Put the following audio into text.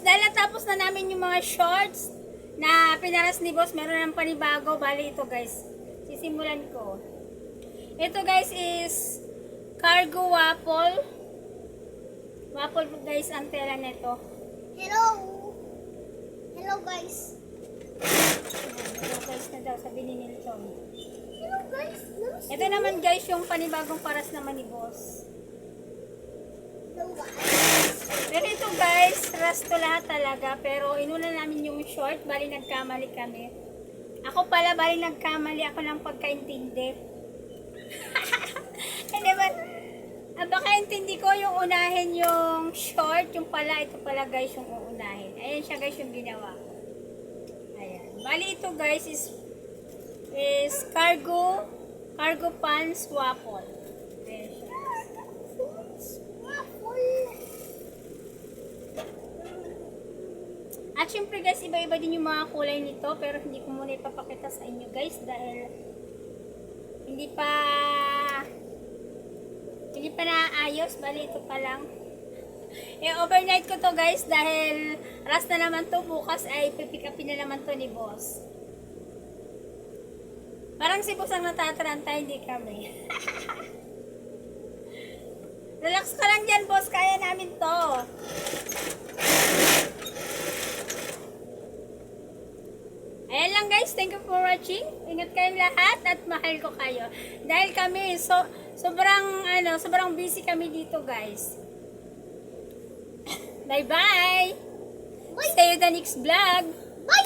dahil natapos na namin yung mga shorts na pinaras ni boss, meron ng panibago. Bali ito guys, sisimulan ko. Ito guys is cargo waffle. Waffle guys ang tela nito. Hello! Hello guys! Hello guys na daw, sabi ni Nilton. Hello guys! Ito naman guys yung panibagong paras naman ni boss. Hello guys! Pero ito guys, rasto lahat talaga. Pero inuna namin yung short, bali nagkamali kami. Ako pala, bali nagkamali ako ng pagkaintindi. Hindi ba? Baka intindi ko yung unahin yung short, yung pala, ito pala guys yung uunahin. Ayan siya guys yung ginawa ko. Ayan. Bali ito guys is cargo pants waffle. Ayan siya. At syempre guys, iba-iba din yung mga kulay nito, pero hindi ko muna ipapakita sa inyo guys dahil hindi pa naayos. Bali ito pa lang. Overnight ko to guys dahil ras na naman to, bukas ay pipick upin na naman to ni boss. Parang si boss ang natataranta, hindi kami. Relax ka lang dyan boss, kaya namin to. Ayan lang guys, thank you for watching. Ingat kayong lahat at mahal ko kayo. Dahil kami, sobrang busy kami dito guys. Bye bye! See you the next vlog! Bye!